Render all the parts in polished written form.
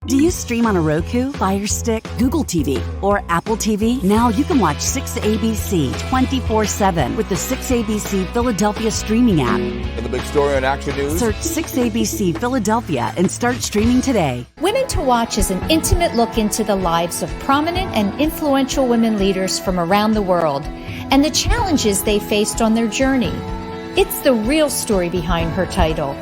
Do you stream on a Roku, Fire Stick, Google TV, or Apple TV? Now you can watch 6ABC 24/7 with the 6ABC Philadelphia streaming app. And the big story on Action News? Search 6ABC Philadelphia and start streaming today. Women to Watch is an intimate look into the lives of prominent and influential women leaders from around the world and the challenges they faced on their journey. It's the real story behind her title.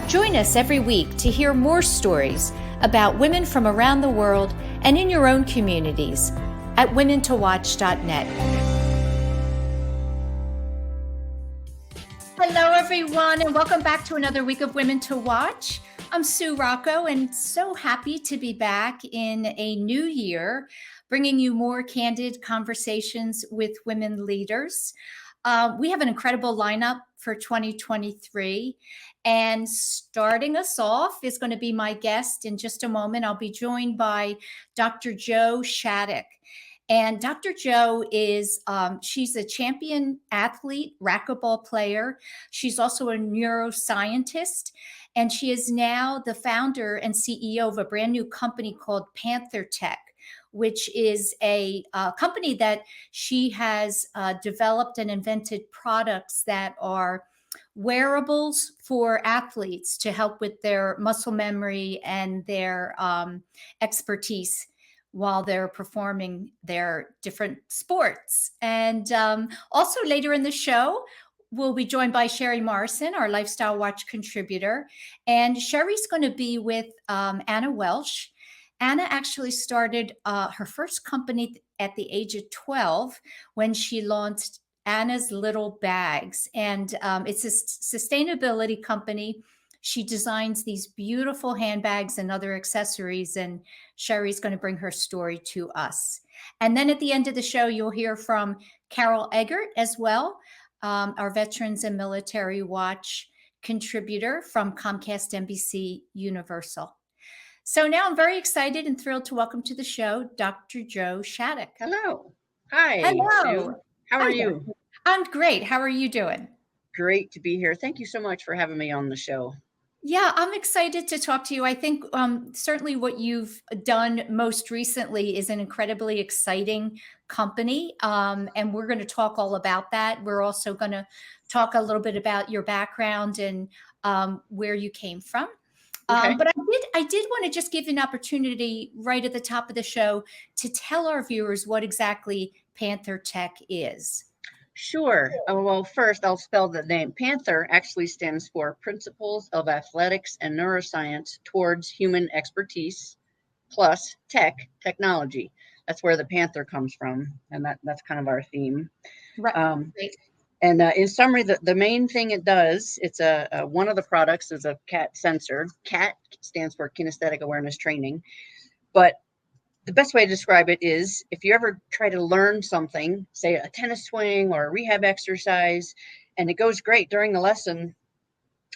Join us every week to hear more stories about women from around the world and in your own communities at womentowatch.net. Hello, everyone, and welcome back to another week of Women to Watch. I'm Sue Rocco, and so happy to be back in a new year, bringing you more candid conversations with women leaders. We have an incredible lineup for 2023. And starting us off is going to be my guest in just a moment. I'll be joined by Dr. Jo Shattuck. And Dr. Jo is, she's a champion athlete, racquetball player. She's also a neuroscientist. And she is now the founder and CEO of a brand new company called Panthertec, which is a company that she has developed and invented products that are wearables for athletes to help with their muscle memory and their expertise while they're performing their different sports. And also later in the show, we'll be joined by Sherry Morrison, our Lifestyle Watch contributor. And Sherry's going to be with Anna Welsh. Anna actually started her first company at the age of 12 when she launched Anna's Little Bags. And it's a sustainability company. She designs these beautiful handbags and other accessories. And Sherry's going to bring her story to us. And then at the end of the show, you'll hear from Carol Eggert as well, our Veterans and Military Watch contributor from Comcast NBC Universal. So now I'm very excited and thrilled to welcome to the show Dr. Jo Shattuck. Hello. Hi. Hello. Sue. How are you? I'm great. How are you doing? Great to be here. Thank you so much for having me on the show. Yeah, I'm excited to talk to you. I think certainly what you've done most recently is an incredibly exciting company. And we're going to talk all about that. We're also going to talk a little bit about your background and where you came from. Okay. But I did want to just give you an opportunity right at the top of the show to tell our viewers what exactly Panthertec is. Sure. Well, first I'll spell the name. Panther actually stands for Principles of Athletics and Neuroscience Towards Human Expertise, plus technology. That's where the Panther comes from, and that's kind of our theme. Right. And in summary, the main thing it does, it's one of the products is a CAT sensor. CAT stands for Kinesthetic Awareness Training. But the best way to describe it is if you ever try to learn something, say a tennis swing or a rehab exercise, and it goes great during the lesson,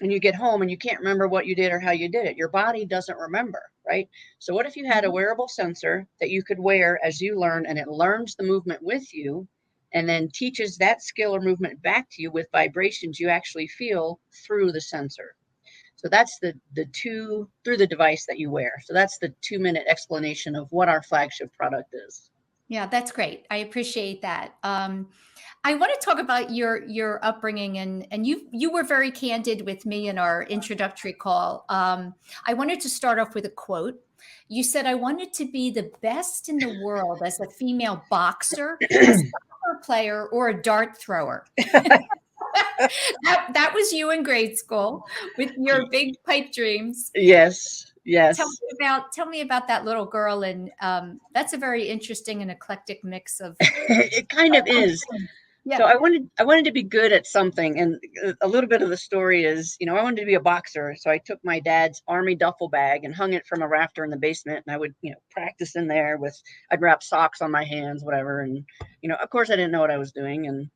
and you get home and you can't remember what you did or how you did it, your body doesn't remember, right? So what if you had a wearable sensor that you could wear as you learn, and it learns the movement with you, and then teaches that skill or movement back to you with vibrations you actually feel through the sensor. So that's the two through the device that you wear. So that's the 2-minute explanation of what our flagship product is. Yeah, that's great. I appreciate that. I want to talk about your upbringing, and you were very candid with me in our introductory call. I wanted to start off with a quote. You said, "I wanted to be the best in the world as a female boxer, a soccer player, or a dart thrower." That was you in grade school with your big pipe dreams. Yes. Tell me about that little girl, and that's a very interesting and eclectic mix of. It kind of is. Yeah. So I wanted to be good at something, and a little bit of the story is, I wanted to be a boxer. So I took my dad's army duffel bag and hung it from a rafter in the basement, and I would, practice in there I'd wrap socks on my hands, whatever, and of course I didn't know what I was doing, and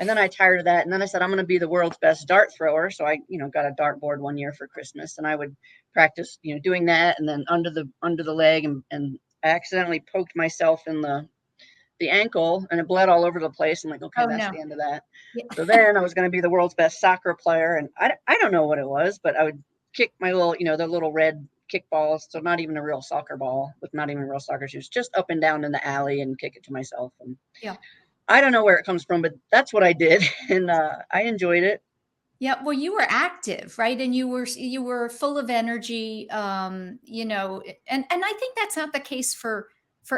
then I tired of that, and then I said I'm going to be the world's best dart thrower. So I, got a dartboard one year for Christmas, and I would practice, doing that, and then under the leg, and I accidentally poked myself in the ankle, and it bled all over the place. I'm like, okay, that's the end of that. Yeah. So then I was going to be the world's best soccer player, and I don't know what it was, but I would kick my little, the little red kickballs. So not even a real soccer ball with not even real soccer shoes, just up and down in the alley and kick it to myself. And Yeah. I don't know where it comes from, but that's what I did. And I enjoyed it. Yeah, well, you were active, right? And you were full of energy, and I think that's not the case for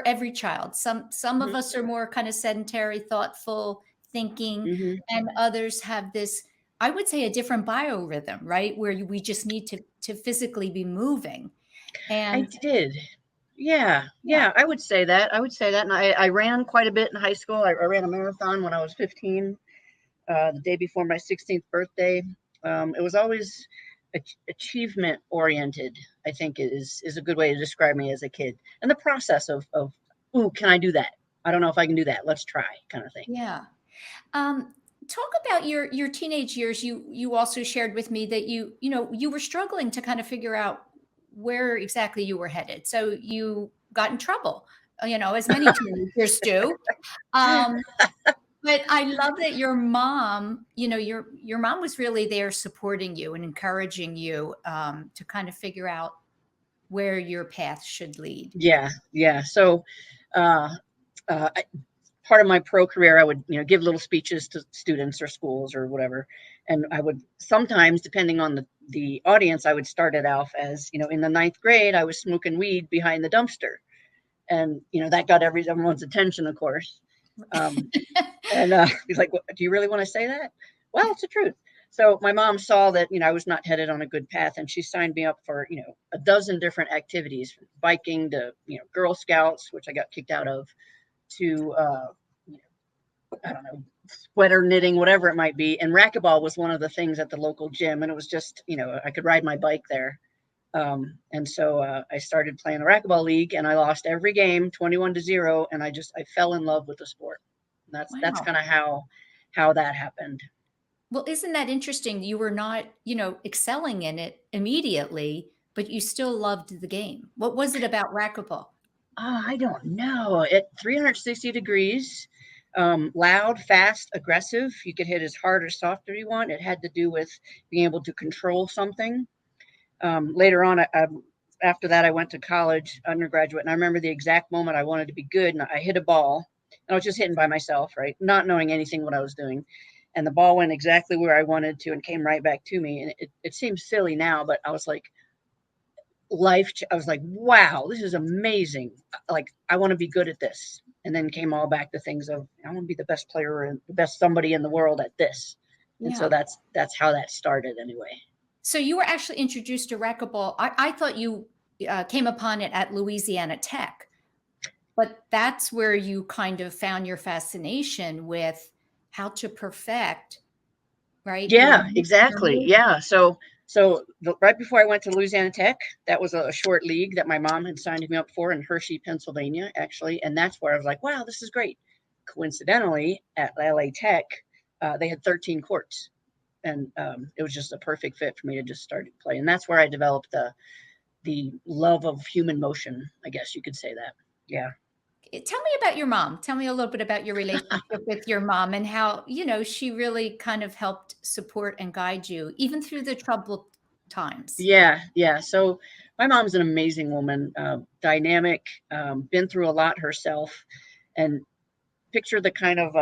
every child. Some of Mhm. us are more kind of sedentary, thoughtful thinking, Mhm. and others have this, I would say, a different biorhythm, right? Where we just need to physically be moving. I And did. Yeah. yeah, Yeah. I would say that. I would say that. And I ran quite a bit in high school. I ran a marathon when I was 15, the day before my 16th birthday. It was always achievement oriented, I think is a good way to describe me as a kid. And the process of, ooh, can I do that? I don't know if I can do that. Let's try kind of thing. yeah. Um, Talk about your teenage years. You also shared with me that you were struggling to kind of figure out where exactly you were headed. So you got in trouble, as many teenagers do. Um, but I love that your mom, your mom was really there supporting you and encouraging you to kind of figure out where your path should lead. Yeah. Yeah. So, uh, uh, part of my pro career, I would, give little speeches to students or schools or whatever. And I would sometimes, depending on the audience, I would start it off as, in the ninth grade, I was smoking weed behind the dumpster. And, that got everyone's attention, of course. Um, and he's like, do you really want to say that? Well, it's the truth. So my mom saw that, I was not headed on a good path, and she signed me up for, a dozen different activities, from biking to, Girl Scouts, which I got kicked out of, to, I don't know, sweater knitting, whatever it might be. And racquetball was one of the things at the local gym. And it was just, I could ride my bike there. And so I started playing the racquetball league, and I lost every game 21-0. And I fell in love with the sport. And that's Wow. kind of how that happened. Well, isn't that interesting? You were not, excelling in it immediately, but you still loved the game. What was it about racquetball? I don't know. At 360 degrees, loud, fast, aggressive. You could hit as hard or soft as you want. It had to do with being able to control something. Later on, after that, I went to college, undergraduate, and I remember the exact moment I wanted to be good, and I hit a ball. And I was just hitting by myself, right? Not knowing anything what I was doing. And the ball went exactly where I wanted to and came right back to me. And it seems silly now, but I was like, I was like, wow, this is amazing. Like, I want to be good at this. And then came all back to things of, I want to be the best player and the best somebody in the world at this. And so Yeah. that's how that started anyway. So you were actually introduced to racquetball. I thought you came upon it at Louisiana Tech, but that's where you kind of found your fascination with how to perfect, right? Yeah, Your exactly. move. Yeah. Right before I went to Louisiana Tech, that was a short league that my mom had signed me up for in Hershey, Pennsylvania, actually. And that's where I was like, wow, this is great. Coincidentally, at LA Tech, they had 13 courts. And it was just a perfect fit for me to just start playing. And that's where I developed the love of human motion, I guess you could say that. Yeah. Tell me about your mom. Tell me a little bit about your relationship with your mom and how, she really kind of helped support and guide you, even through the troubled times. Yeah, yeah. So my mom's an amazing woman, dynamic, been through a lot herself, and picture the kind of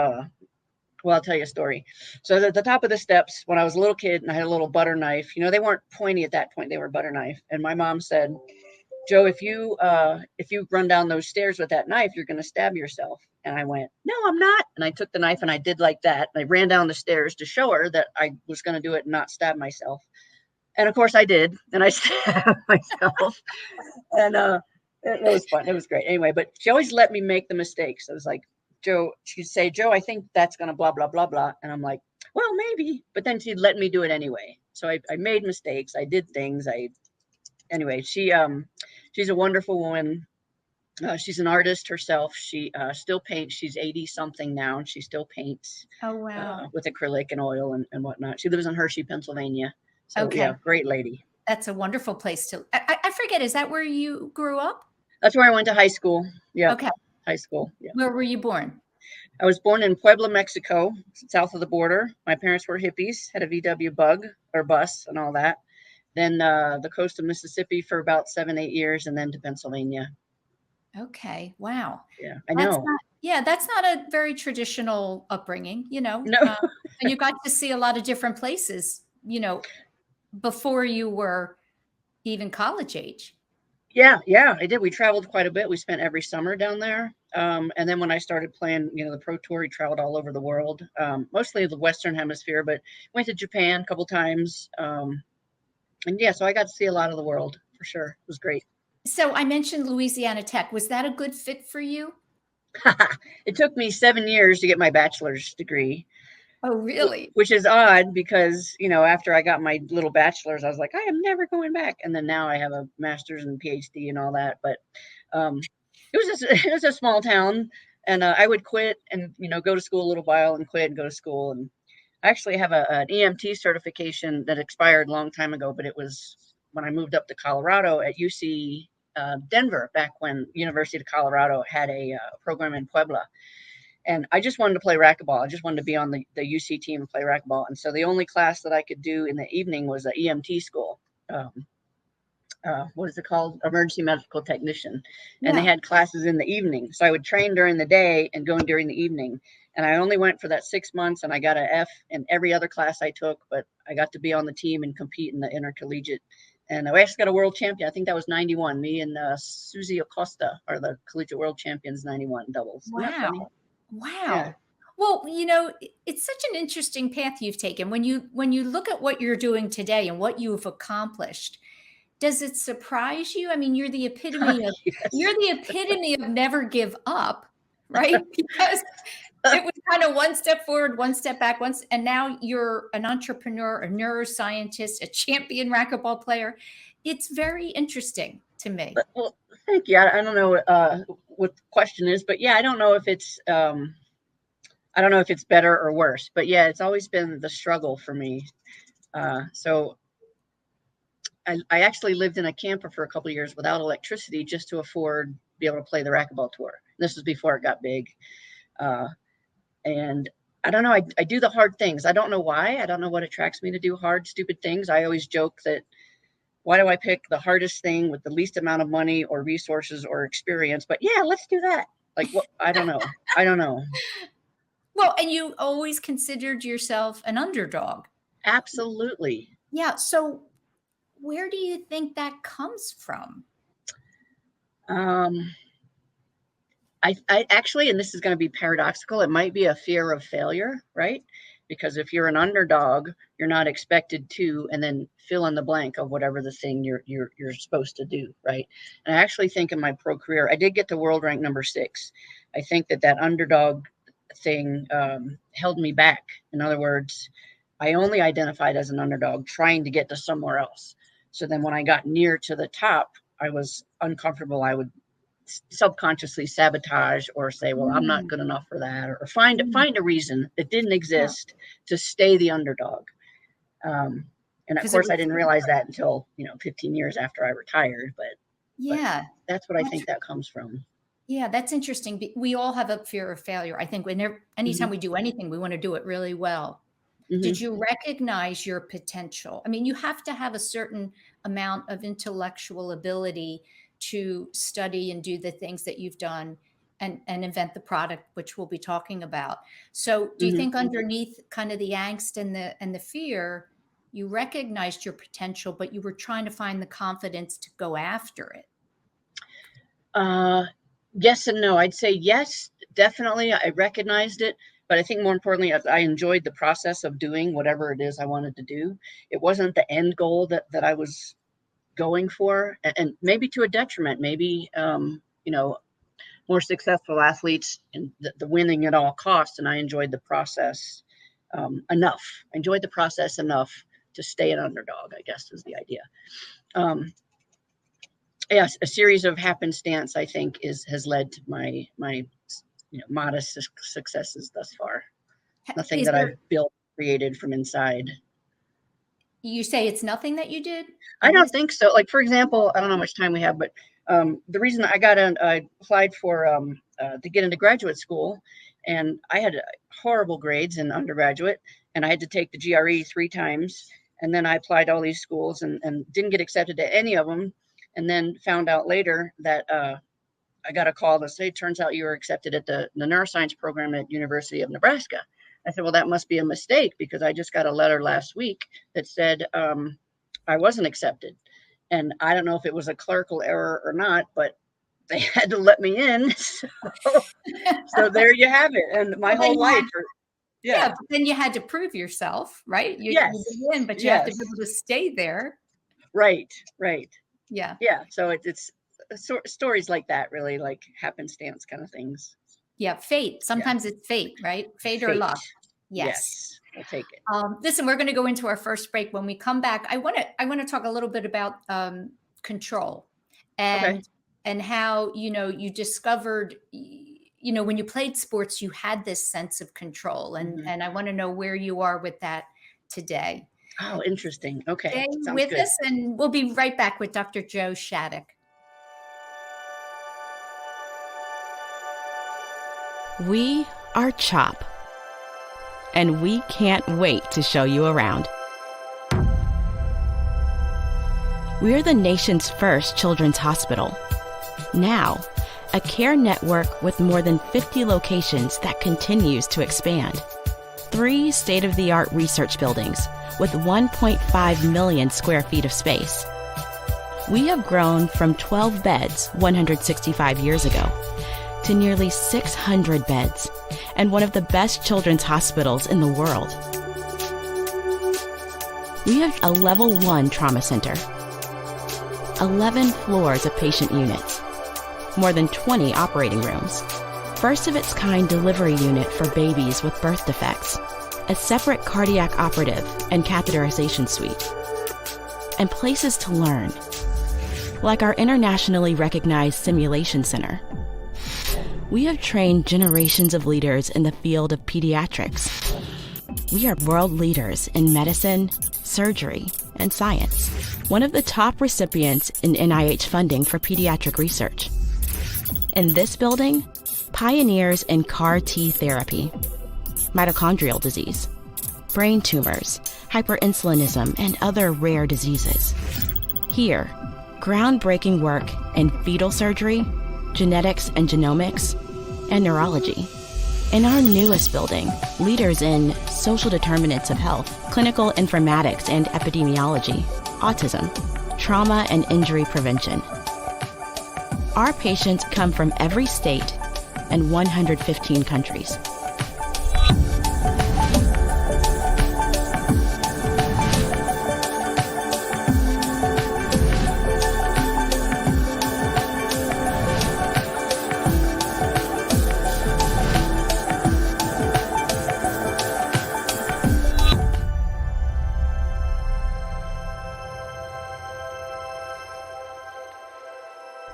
well, I'll tell you a story. So at the top of the steps, when I was a little kid and I had a little butter knife, they weren't pointy at that point; they were butter knife. And my mom said, "Joe, if you run down those stairs with that knife, you're going to stab yourself." And I went, "No, I'm not." And I took the knife and I did like that. And I ran down the stairs to show her that I was going to do it and not stab myself. And of course I did. And I stabbed myself. And it was fun. It was great. Anyway, but she always let me make the mistakes. I was like, Joe, she'd say, Joe, I think that's going to blah, blah, blah, blah. And I'm like, well, maybe. But then she'd let me do it anyway. So I made mistakes. I did things. Anyway, she's a wonderful woman. She's an artist herself. She still paints. She's 80 something now, and she still paints Oh, wow. with acrylic and oil and whatnot. She lives in Hershey, Pennsylvania. So Okay. yeah, great lady. That's a wonderful place to. I forget. Is that where you grew up? That's where I went to high school. Yeah, Okay. high school. Yeah. Where were you born? I was born in Puebla, Mexico, south of the border. My parents were hippies, had a VW bug or bus and all that. then the coast of Mississippi for about 7-8 years, and then to Pennsylvania. Okay. Wow. Yeah, I know. That's not a very traditional upbringing, No. and you got to see a lot of different places, before you were even college age. Yeah, I did. We traveled quite a bit. We spent every summer down there. And then when I started playing, the pro tour, we traveled all over the world, mostly the Western Hemisphere, but went to Japan a couple times. And yeah, so I got to see a lot of the world for sure. It was great. So I mentioned Louisiana Tech. Was that a good fit for you? It took me 7 years to get my bachelor's degree. Oh, really? Which is odd because, after I got my little bachelor's, I was like, I am never going back. And then now I have a master's and PhD and all that. But it was a small town, and I would quit and, go to school a little while and quit and go to school. And I actually have an EMT certification that expired a long time ago, but it was when I moved up to Colorado at UC Denver, back when University of Colorado had a program in Puebla. And I just wanted to play racquetball. I just wanted to be on the UC team and play racquetball. And so the only class that I could do in the evening was an EMT school. What is it called? Emergency medical technician. And they had classes in the evening. So I would train during the day and go during the evening. And I only went for that 6 months, and I got an F in every other class I took, but I got to be on the team and compete in the intercollegiate. And I actually got a world champion. I think that was 91. Me and Susie Acosta are the collegiate world champions, 91 doubles. Wow. Yeah. Well, it's such an interesting path you've taken. When you look at what you're doing today and what you've accomplished, does it surprise you? I mean, you're the epitome of never give up, right? Because it was kind of one step forward, one step back, and now you're an entrepreneur, a neuroscientist, a champion racquetball player. It's very interesting to me. Well, thank you. I don't know what the question is, but yeah, I don't know if it's better or worse, but yeah, it's always been the struggle for me. So I actually lived in a camper for a couple of years without electricity just to be able to play the racquetball tour. This was before it got big. And I don't know, I do the hard things. I don't know why. I don't know what attracts me to do hard, stupid things. I always joke that, why do I pick the hardest thing with the least amount of money or resources or experience? But yeah, let's do that. Like, what? I don't know. Well, and you always considered yourself an underdog. Absolutely. Yeah. So where do you think that comes from? I actually, and this is going to be paradoxical, it might be a fear of failure, right? Because if you're an underdog, you're not expected to, and then fill in the blank of whatever the thing you're supposed to do, right? And I actually think in my pro career, I did get to world rank number 6. I think that underdog thing held me back. In other words, I only identified as an underdog trying to get to somewhere else. So then when I got near to the top, I was uncomfortable. I would subconsciously sabotage or say, well, I'm not good enough for that, or find a reason that didn't exist to stay the underdog. And of course, I didn't realize that until 15 years after I retired. But that's what I think that comes from. Yeah, that's interesting. We all have a fear of failure. I think anytime we do anything, we want to do it really well. Did you recognize your potential? I mean, you have to have a certain amount of intellectual ability to study and do the things that you've done and invent the product, which we'll be talking about. So do you think underneath kind of the angst and the fear, you recognized your potential, but you were trying to find the confidence to go after it? Yes and no. I'd say yes, definitely. I recognized it. But I think more importantly, I enjoyed the process of doing whatever it is I wanted to do. It wasn't the end goal that I was going for, and maybe to a detriment. Maybe more successful athletes and the winning at all costs, and I enjoyed the process enough. I enjoyed the process enough to stay an underdog, I guess, is the idea. Yes, a series of happenstance, I think, has led to my modest successes thus far. Nothing that I've built, created from inside. You say it's nothing that you did? I don't think so. Like, for example, I don't know how much time we have, but the reason I applied for to get into graduate school, and I had horrible grades in undergraduate, and I had to take the GRE 3 times. And then I applied to all these schools and didn't get accepted to any of them. And then found out later that I got a call that said, turns out you were accepted at the neuroscience program at University of Nebraska. I said, well, that must be a mistake, because I just got a letter last week that said I wasn't accepted. And I don't know if it was a clerical error or not, but they had to let me in. So there you have it. And my whole life. Yeah, but then you had to prove yourself, right? You Yes. win, but you have to be able to stay there. Right. Yeah. So it's stories like that, really, like happenstance kind of things. Yeah, fate. Sometimes it's fate, right? Fate or luck. Yes, we'll take it. Listen, we're going to go into our first break. When we come back, I want to talk a little bit about control and how, you discovered, when you played sports, you had this sense of control, and I want to know where you are with that today. Oh, interesting. Okay. Stay Sounds with good. us, and we'll be right back with Dr. Joe Shattuck. We are CHOP, and we can't wait to show you around. We're the nation's first children's hospital. Now, a care network with more than 50 locations that continues to expand. 3 state-of-the-art research buildings with 1.5 million square feet of space. We have grown from 12 beds 165 years ago to nearly 600 beds and one of the best children's hospitals in the world. We have a level 1 trauma center, 11 floors of patient units, more than 20 operating rooms, first of its kind delivery unit for babies with birth defects, a separate cardiac operative and catheterization suite, and places to learn, like our internationally recognized simulation center. We have trained generations of leaders in the field of pediatrics. We are world leaders in medicine, surgery, and science. One of the top recipients in NIH funding for pediatric research. In this building, pioneers in CAR T therapy, mitochondrial disease, brain tumors, hyperinsulinism, and other rare diseases. Here, groundbreaking work in fetal surgery, genetics and genomics, and neurology. In our newest building, leaders in social determinants of health, clinical informatics and epidemiology, autism, trauma and injury prevention. Our patients come from every state and 115 countries.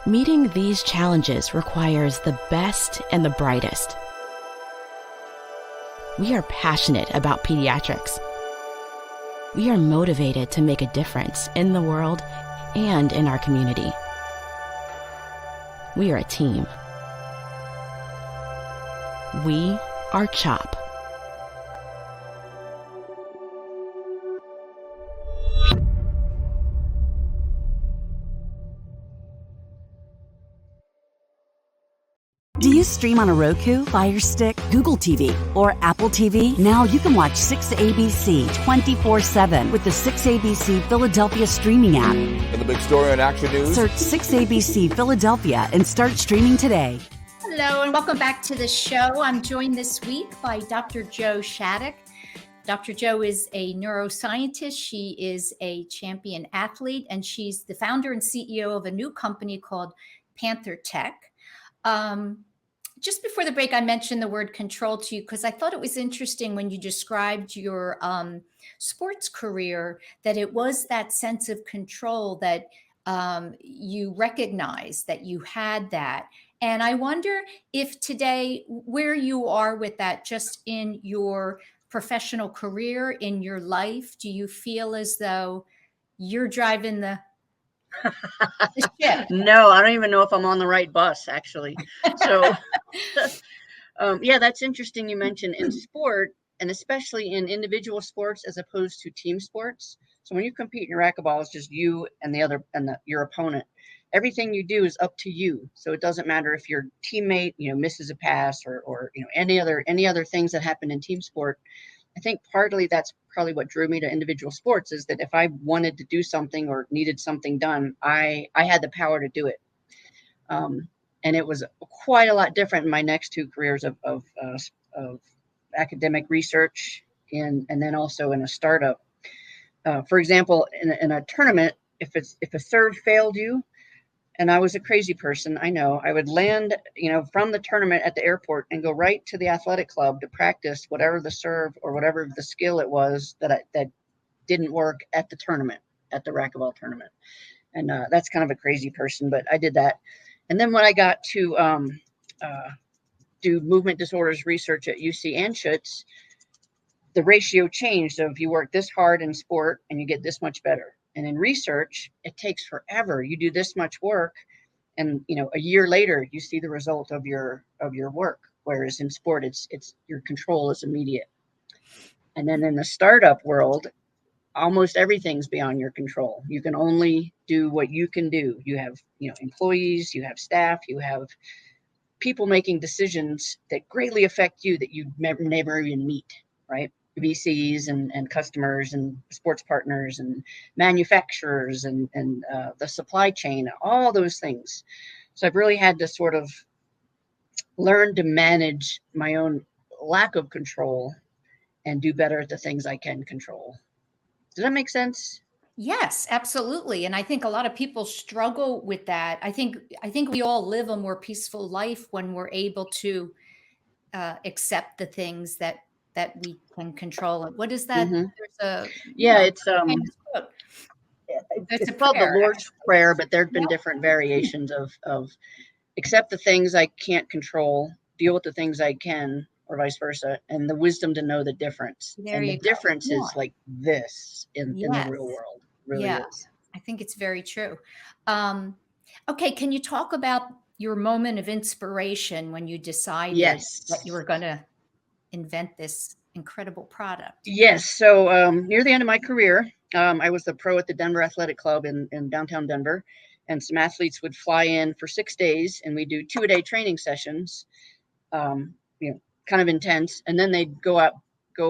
Meeting these challenges requires the best and the brightest. We are passionate about pediatrics. We are motivated to make a difference in the world and in our community. We are a team. We are CHOP. Do you stream on a Roku, Fire Stick, Google TV, or Apple TV? Now you can watch 6ABC 24/7 with the 6ABC Philadelphia streaming app. And the big story on Action News. Search 6ABC Philadelphia and start streaming today. Hello, and welcome back to the show. I'm joined this week by Dr. Joe Shattuck. Dr. Joe is a neuroscientist. She is a champion athlete, and she's the founder and CEO of a new company called Panthertec. Just before the break, I mentioned the word control to you because I thought it was interesting when you described your sports career, that it was that sense of control that you recognized that you had that. And I wonder if today, where you are with that, just in your professional career, in your life, do you feel as though you're driving the ship? No, I don't even know if I'm on the right bus, actually. So, yeah, that's interesting. You mentioned in sport, and especially in individual sports as opposed to team sports, So when you compete in racquetball, it's just you and your opponent. Everything you do is up to you. So it doesn't matter if your teammate, misses a pass or any other things that happen in team sport. I think partly that's probably what drew me to individual sports, is that if I wanted to do something or needed something done, I had the power to do it. And it was quite a lot different in my next two careers of academic research and then also in a startup. For example, in a tournament, if a serve failed you, and I was a crazy person, I know, I would land, from the tournament at the airport and go right to the athletic club to practice whatever the serve or whatever the skill it was that didn't work at the tournament, at the racquetball tournament. And that's kind of a crazy person, but I did that. And then when I got to do movement disorders research at UC Anschutz, the ratio changed. So if you work this hard in sport and you get this much better. And in research, it takes forever. You do this much work, and a year later you see the result of your work. Whereas in sport, it's your control is immediate. And then in the startup world, almost everything's beyond your control. You can only do what you can do. You have employees, you have staff, you have people making decisions that greatly affect you that you never even meet, right? VCs and customers and sports partners and manufacturers and the supply chain, all those things. So I've really had to sort of learn to manage my own lack of control and do better at the things I can control. Does that make sense? Yes, absolutely. And I think a lot of people struggle with that. I think we all live a more peaceful life when we're able to accept the things that we can control. What is that? Mm-hmm. There's a Yeah, it's famous quote. It's a called the prayer. Lord's Prayer, but there have been Yep. different variations of accept the things I can't control, deal with the things I can, or vice versa, and the wisdom to know the difference. There And you the go. difference Yeah. is like this in the Yes. real world. Really Yeah. is. I think it's very true. Okay, can you talk about your moment of inspiration when you decided that you Yes. were going to invent this incredible product? Yes. So near the end of my career, I was the pro at the Denver Athletic Club in downtown Denver. And some athletes would fly in for 6 days, and we do 2-a-day training sessions, kind of intense. And then they'd go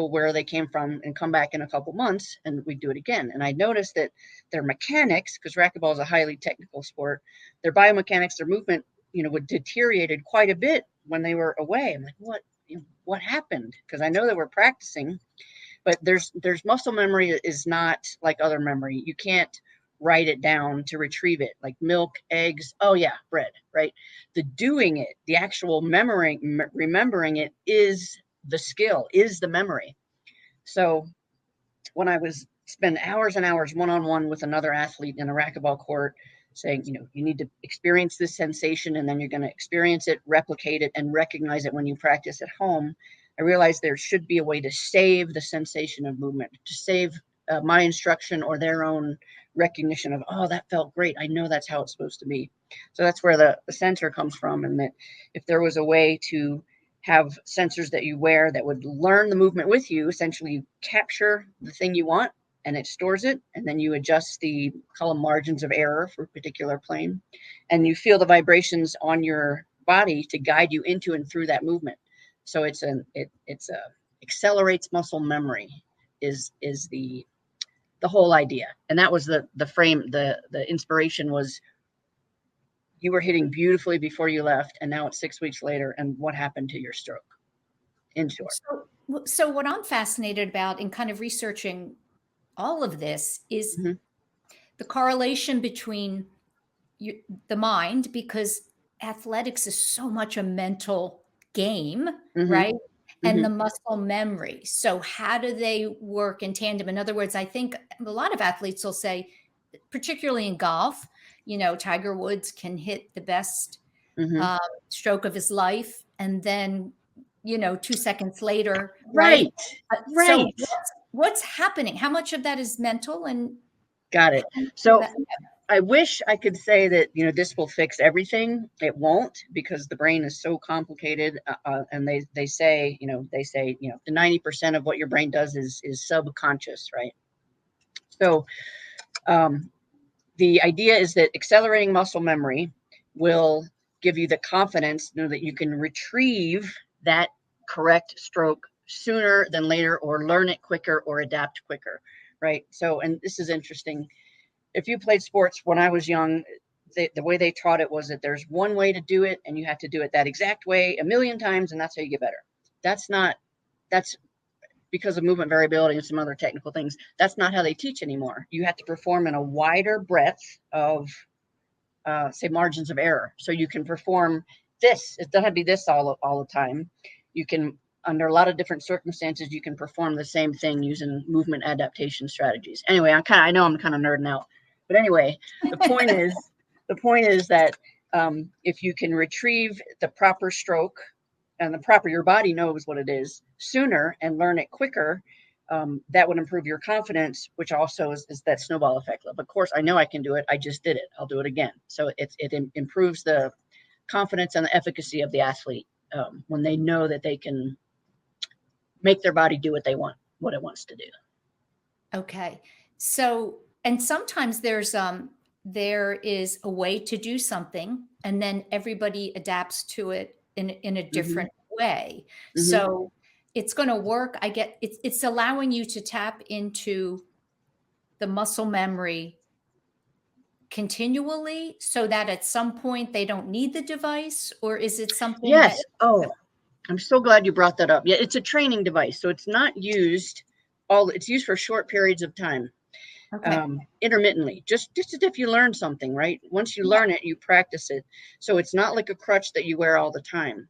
where they came from and come back in a couple months, and we'd do it again. And I noticed that their mechanics, because racquetball is a highly technical sport, their biomechanics, their movement, would deteriorated quite a bit when they were away. I'm like, what happened? Because I know they were practicing, but there's muscle memory is not like other memory. You can't write it down to retrieve it, like milk, eggs, oh yeah, bread, right? The doing it, the actual remembering it is the skill, is the memory. So when I was spend hours and hours one-on-one with another athlete in a racquetball court, saying, you need to experience this sensation, and then you're going to experience it, replicate it, and recognize it when you practice at home, I realized there should be a way to save the sensation of movement, to save my instruction or their own recognition of, oh, that felt great. I know that's how it's supposed to be. So that's where the sensor comes from. And that if there was a way to have sensors that you wear that would learn the movement with you, essentially capture the thing you want, and it stores it, and then you adjust the column margins of error for a particular plane, and you feel the vibrations on your body to guide you into and through that movement. So it accelerates muscle memory is the whole idea. And that was the frame. The inspiration was, you were hitting beautifully before you left, and now it's 6 weeks later, and what happened to your stroke? In short. So what I'm fascinated about in kind of researching all of this is Mm-hmm. the correlation between the mind, because athletics is so much a mental game, Mm-hmm. right? And Mm-hmm. the muscle memory. So how do they work in tandem? In other words, I think a lot of athletes will say, particularly in golf, Tiger Woods can hit the best Mm-hmm. stroke of his life, and then 2 seconds later, Right. So Right. what's happening? How much of that is mental? And got it. So I wish I could say that this will fix everything. It won't, because the brain is so complicated, and they say the 90% of what your brain does is subconscious, right? So the idea is that accelerating muscle memory will give you the confidence that you can retrieve that correct stroke sooner than later, or learn it quicker, or adapt quicker, right? So, and this is interesting. If you played sports when I was young, the way they taught it was that there's one way to do it, and you have to do it that exact way a million times, and that's how you get better. That's because of movement variability and some other technical things. That's not how they teach anymore. You have to perform in a wider breadth of, say, margins of error. So you can perform this. It doesn't have to be this all the time. You can, under a lot of different circumstances, you can perform the same thing using movement adaptation strategies. Anyway, I know I'm kind of nerding out, but anyway, the point is that if you can retrieve the proper stroke and your body knows what it is sooner and learn it quicker, that would improve your confidence, which also is that snowball effect. Of course, I know I can do it. I just did it. I'll do it again. So it improves the confidence and the efficacy of the athlete when they know that they can make their body do what it wants to do. Okay. So, and sometimes there is a way to do something, and then everybody adapts to it in a different way. So it's going to work. It's allowing you to tap into the muscle memory continually, so that at some point they don't need the device, or is it something that? Yes. Oh, I'm so glad you brought that up. Yeah, it's a training device, so it's not used it's used for short periods of time. Okay. Intermittently, just as if you learn something, right? Once you learn it, you practice it. So it's not like a crutch that you wear all the time.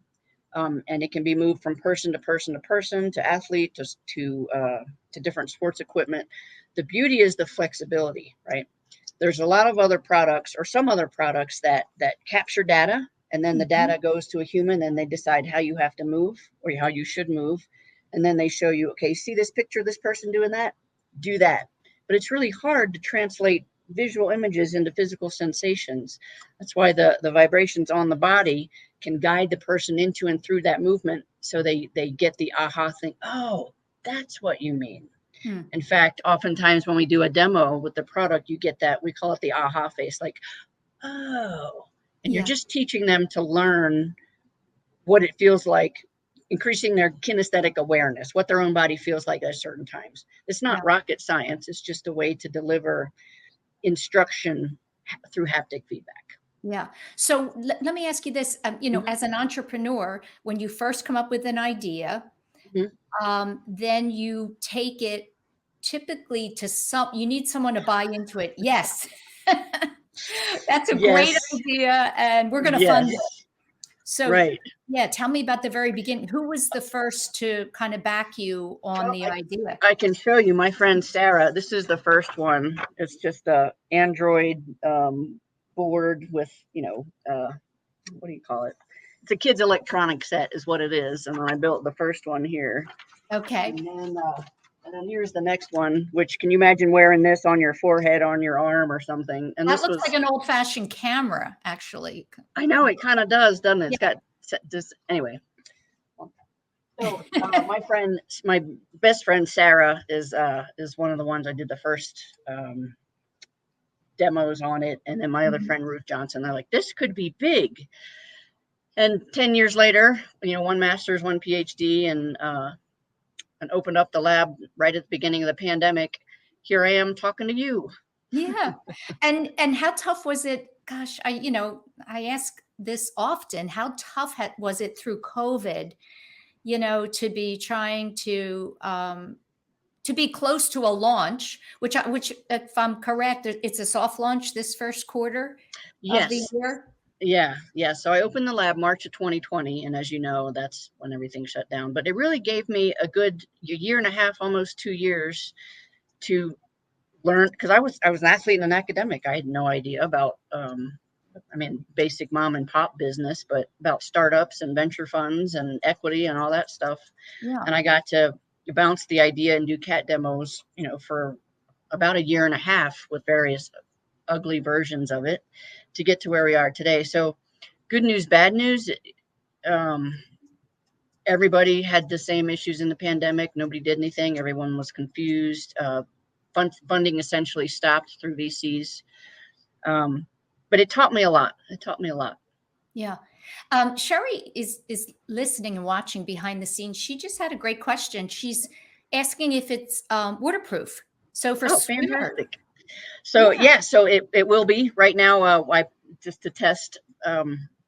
And it can be moved from person to person to person, to athlete, to different sports equipment. The beauty is the flexibility, right? There's a lot of other products, or some other products that capture data, and then the data goes to a human, and they decide how you have to move, or how you should move. And then they show you, okay, see this picture of this person doing that? Do that. But it's really hard to translate visual images into physical sensations. That's why the vibrations on the body can guide the person into and through that movement, so they get the aha thing. Oh, that's what you mean. In fact, oftentimes when we do a demo with the product, you get that, we call it the aha face, like, oh, and you're just teaching them to learn what it feels like, increasing their kinesthetic awareness, what their own body feels like at certain times. It's not rocket science. It's just a way to deliver instruction through haptic feedback. Yeah. So let me ask you this, as an entrepreneur, when you first come up with an idea, then you take it typically to you need someone to buy into it. Yes. That's a great idea. And we're going to fund it. So, tell me about the very beginning. Who was the first to kind of back you on the idea? I can show you my friend Sarah. This is the first one. It's just a Android board with, what do you call it? It's a kid's electronic set is what it is. And then I built the first one here. Okay. And then here's the next one, which, can you imagine wearing this on your forehead, on your arm or something? And that looks like an old-fashioned camera, actually. I know, it kind of does, doesn't it? It's got this, anyway. So my best friend Sarah is one of the ones I did the first demos on it, and then my other friend Ruth Johnson. They're like, this could be big. And 10 years later, one master's, one PhD, and opened up the lab right at the beginning of the pandemic. Here I am talking to you. Yeah. And how tough was it? Gosh, I ask this often. How tough was it through COVID, to be trying to be close to a launch, which, if I'm correct, it's a soft launch this first quarter of the year? Yeah. So I opened the lab March of 2020. And as you know, that's when everything shut down. But it really gave me a good year and a half, almost 2 years, to learn, because I was an athlete and an academic. I had no idea about, basic mom and pop business, but about startups and venture funds and equity and all that stuff. Yeah. And I got to bounce the idea and do CAT demos, for about a year and a half with various ugly versions of it to get to where we are today. So good news, bad news. Everybody had the same issues in the pandemic. Nobody did anything. Everyone was confused. funding essentially stopped through VCs. But it taught me a lot. Yeah. Sherry is listening and watching behind the scenes. She just had a great question. She's asking if it's waterproof. So for swimmers. Fantastic. So so it will be right now. Just to test,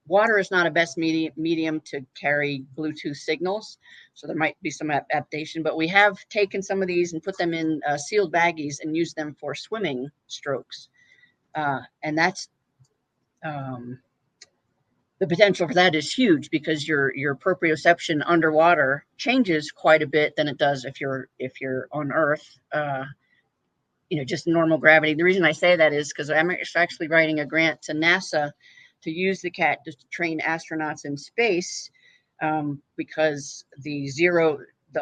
water is not a best medium to carry Bluetooth signals. So there might be some adaptation, but we have taken some of these and put them in sealed baggies and used them for swimming strokes. And that's, the potential for that is huge because your proprioception underwater changes quite a bit than it does if you're on Earth. Just normal gravity. The reason I say that is because I'm actually writing a grant to NASA to use the cat to train astronauts in space, because the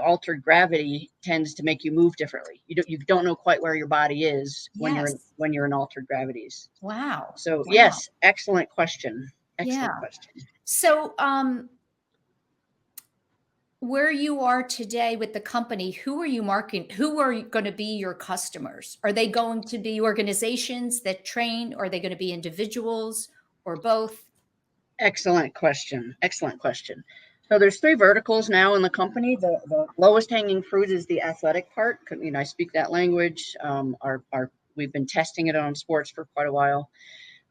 altered gravity tends to make you move differently. You don't know quite where your body is when you're in altered gravities. Wow. So yes, excellent question. Question. So where you are today with the company, who are you marketing? Who are going to be your customers? Are they going to be organizations that train? Or are they going to be individuals or both? Excellent question. So there's 3 verticals now in the company. The lowest hanging fruit is the athletic part. I speak that language. We've been testing it on sports for quite a while.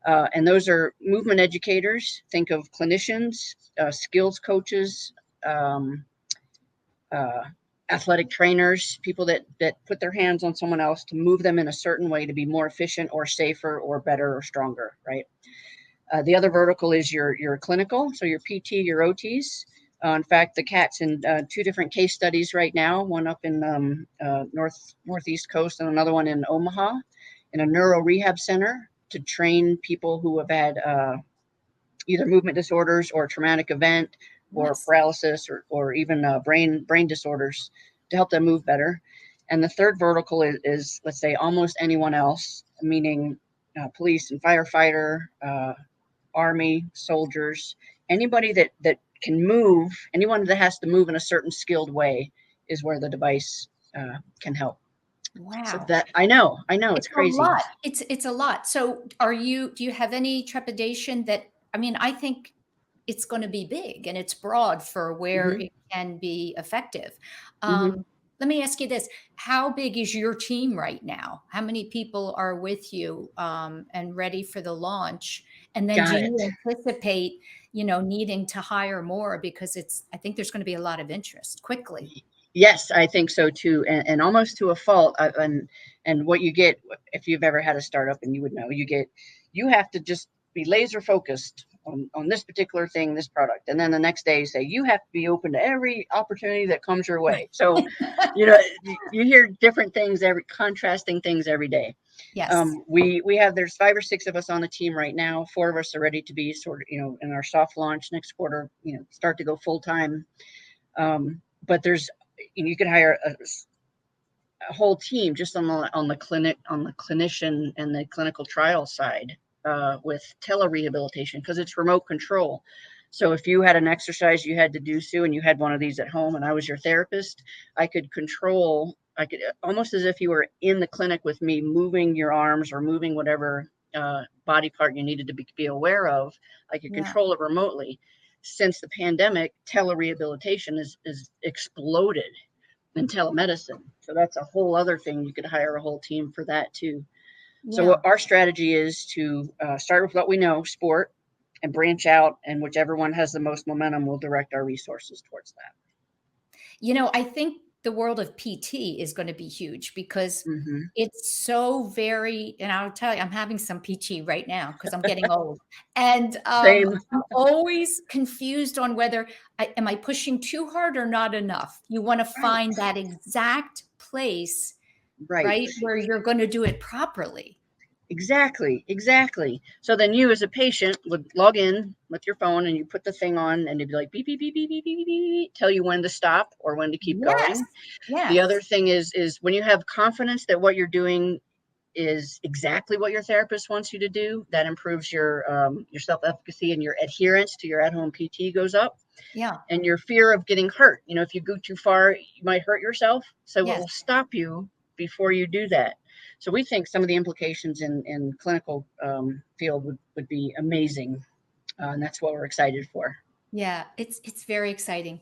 And those are movement educators. Think of clinicians, skills coaches, athletic trainers, people that put their hands on someone else to move them in a certain way to be more efficient or safer or better or stronger, right? The other vertical is your clinical, so your PT, your OTs. In fact, the cat's in 2 different case studies right now, one up in northeast coast and another one in Omaha in a neuro rehab center to train people who have had either movement disorders or traumatic event or paralysis or even brain disorders to help them move better. And the third vertical is let's say almost anyone else, meaning police and firefighter, Army, soldiers, anybody that can move, anyone that has to move in a certain skilled way is where the device can help. Wow. So that I know it's crazy. A lot. It's a lot. So do you have any trepidation that, I think it's going to be big and it's broad for where it can be effective. Let me ask you this. How big is your team right now? How many people are with you and ready for the launch? And then do you anticipate, needing to hire more because I think there's going to be a lot of interest quickly. Yes, I think so too. And almost to a fault. And what you get, if you've ever had a startup and you would know, you have to just be laser focused on this particular thing, this product. And then the next day you say, you have to be open to every opportunity that comes your way. So, you hear different things, contrasting things every day. Yes. There's 5 or 6 of us on the team right now. 4 of us are ready to be sort of, in our soft launch next quarter, start to go full time. But you could hire a whole team just on the clinician and the clinical trial side, with telerehabilitation, because it's remote control. So if you had an exercise you had to do, Sue, and you had one of these at home and I was your therapist, I could almost as if you were in the clinic with me, moving your arms or moving whatever body part you needed to be aware of. I could control it remotely. Since the pandemic, telerehabilitation is exploded in telemedicine. So that's a whole other thing. You could hire a whole team for that too. Yeah. So our strategy is to start with what we know, sport, and branch out, and whichever one has the most momentum, we'll direct our resources towards that. I think the world of PT is going to be huge because it's so very, and I'll tell you, I'm having some PT right now because I'm getting old. And I'm always confused on whether am I pushing too hard or not enough. You want to find that exact place, right, where you're going to do it properly. Exactly. So then you as a patient would log in with your phone and you put the thing on and it'd be like beep, beep, beep, beep, beep, beep, beep, beep, tell you when to stop or when to keep going. Yes. The other thing is when you have confidence that what you're doing is exactly what your therapist wants you to do, that improves your self-efficacy, and your adherence to your at-home PT goes up. Yeah. And your fear of getting hurt. If you go too far, you might hurt yourself. So what will stop you before you do that? So we think some of the implications in clinical field would be amazing. And that's what we're excited for. Yeah, it's very exciting.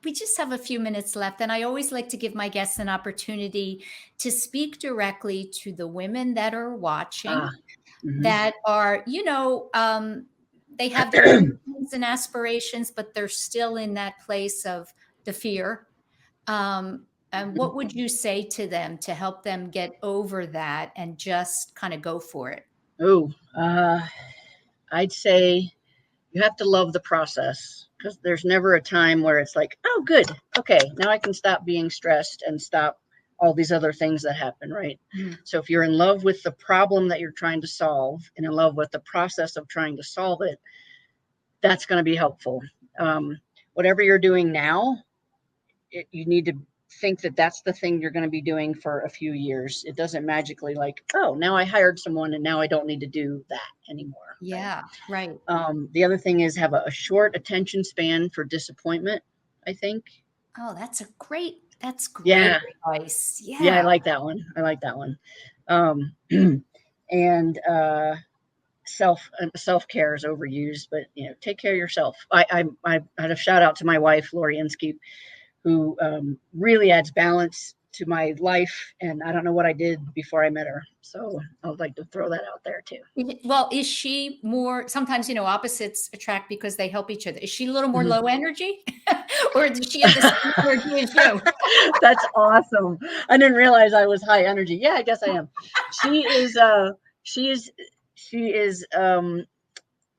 We just have a few minutes left, and I always like to give my guests an opportunity to speak directly to the women that are watching, that are, they have their own dreams and aspirations, but they're still in that place of the fear. And what would you say to them to help them get over that and just kind of go for it? I'd say you have to love the process, because there's never a time where it's like, oh, good. Okay, now I can stop being stressed and stop all these other things that happen, right? So if you're in love with the problem that you're trying to solve and in love with the process of trying to solve it, that's going to be helpful. Whatever you're doing now, you need to think that that's the thing you're going to be doing for a few years. It doesn't magically like, oh, now I hired someone and now I don't need to do that anymore. Yeah, right. The other thing is have a short attention span for disappointment, I think. Oh, that's great Yeah. advice. Yeah. Yeah, I like that one. And self-care is overused, but take care of yourself. I had a shout out to my wife, Lori Inskeep, who really adds balance to my life. And I don't know what I did before I met her. So I would like to throw that out there too. Well, is she more, sometimes, opposites attract because they help each other. Is she a little more low energy or does she have the same energy as you? That's awesome. I didn't realize I was high energy. Yeah, I guess I am. She is, I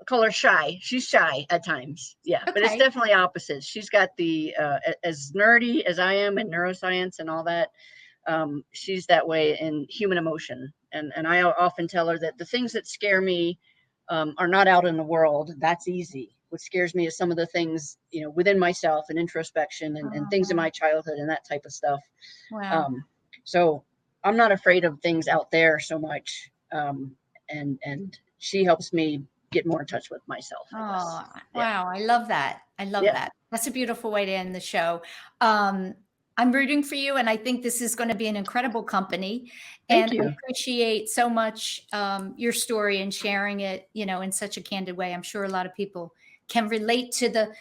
call her shy. She's shy at times. Yeah, but it's definitely opposites. She's got the, as nerdy as I am in neuroscience and all that. She's that way in human emotion. And I often tell her that the things that scare me are not out in the world. That's easy. What scares me is some of the things, within myself and introspection and things in my childhood and that type of stuff. Wow. So I'm not afraid of things out there so much. And she helps me get more in touch with myself. Oh, wow. I love that. I love that. That's a beautiful way to end the show. I'm rooting for you. And I think this is going to be an incredible company. Thank you. I appreciate so much your story and sharing it, in such a candid way. I'm sure a lot of people can relate to the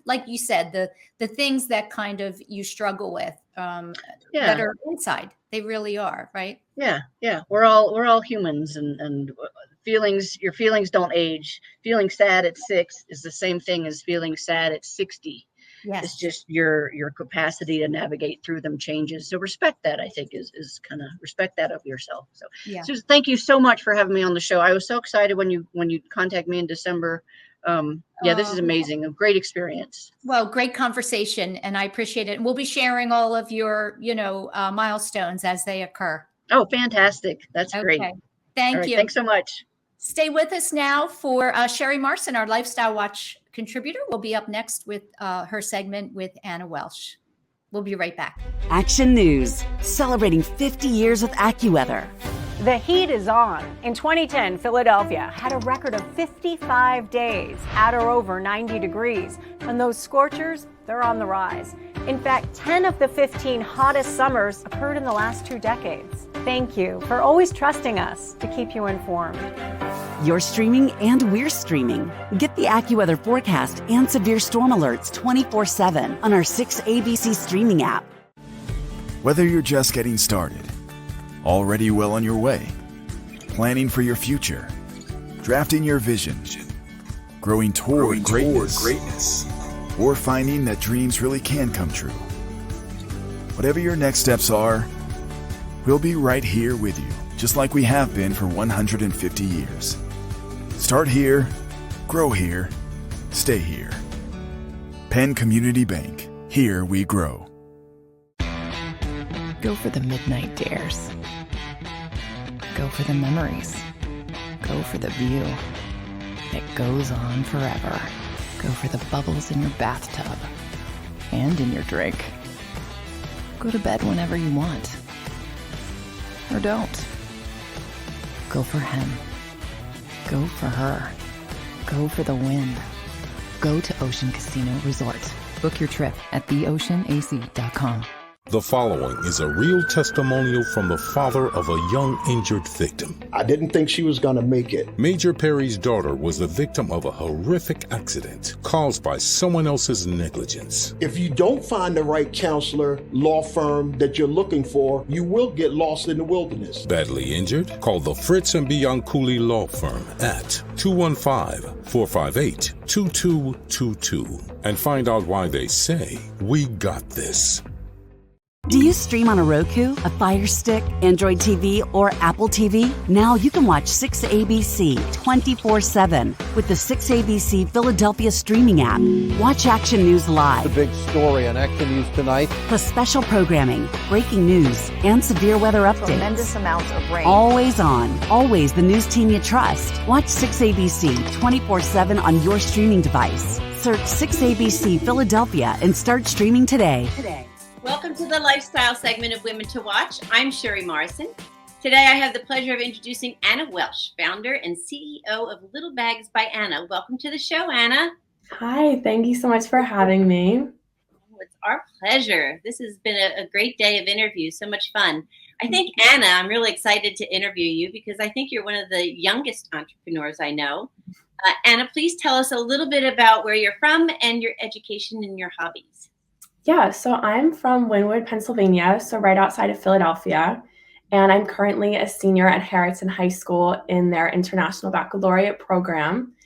like you said, the things that kind of you struggle with that are inside. They really are, right? Yeah. Yeah. We're all humans and your feelings don't age. Feeling sad at 6 is the same thing as feeling sad at 60. Yes. It's just your capacity to navigate through them changes. So respect that, I think, is kind of respect that of yourself. So, Susan, thank you so much for having me on the show. I was so excited when you contacted me in December. This is amazing. A great experience. Well, great conversation, and I appreciate it. And we'll be sharing all of your, milestones as they occur. Oh, fantastic. That's great. Thank you. Thanks so much. Stay with us now for Sherry Marson, our Lifestyle Watch contributor. Will be up next with her segment with Anna Welsh. We'll be right back. Action News, celebrating 50 years with AccuWeather. The heat is on. In 2010, Philadelphia had a record of 55 days at or over 90 degrees. And those scorchers, they're on the rise. In fact, 10 of the 15 hottest summers occurred in the last 2 decades. Thank you for always trusting us to keep you informed. You're streaming and we're streaming. Get the AccuWeather forecast and severe storm alerts 24/7 on our 6ABC streaming app. Whether you're just getting started, already well on your way, planning for your future, drafting your vision, growing toward greatness, or finding that dreams really can come true. Whatever your next steps are, we'll be right here with you, just like we have been for 150 years. Start here, grow here, stay here. Penn Community Bank. Here we grow. Go for the midnight dares. Go for the memories. Go for the view that goes on forever. Go for the bubbles in your bathtub and in your drink. Go to bed whenever you want. Or don't. Go for him. Go for her. Go for the win. Go to Ocean Casino Resort. Book your trip at theoceanac.com. The following is a real testimonial from the father of a young injured victim. I didn't think she was going to make it. Major Perry's daughter was the victim of a horrific accident caused by someone else's negligence. If you don't find the right counselor, law firm that you're looking for, you will get lost in the wilderness. Badly injured? Call the Fritz and Bianculli Law Firm at 215-458-2222 and find out why they say, "We got this." Do you stream on a Roku, a Fire Stick, Android TV, or Apple TV? Now you can watch 6ABC 24/7 with the 6ABC Philadelphia streaming app. Watch Action News live. The big story on Action News tonight. Plus special programming, breaking news, and severe weather updates. Tremendous amounts of rain. Always on. Always the news team you trust. Watch 6ABC 24/7 on your streaming device. Search 6ABC Philadelphia and start streaming today. Welcome to the lifestyle segment of Women to Watch. I'm Sherry Morrison. Today I have the pleasure of introducing Anna Welsh, founder and CEO of Little Bags by Anna. Welcome to the show, Anna. Hi, thank you so much for having me. Oh, it's our pleasure. This has been a great day of interviews, so much fun. I think, Anna, I'm really excited to interview you because I think you're one of the youngest entrepreneurs I know. Anna, please tell us a little bit about where you're from and your education and your hobbies. Yeah, so I'm from Wynwood, Pennsylvania, so right outside of Philadelphia, and I'm currently a senior at Harrison High School in their International Baccalaureate program.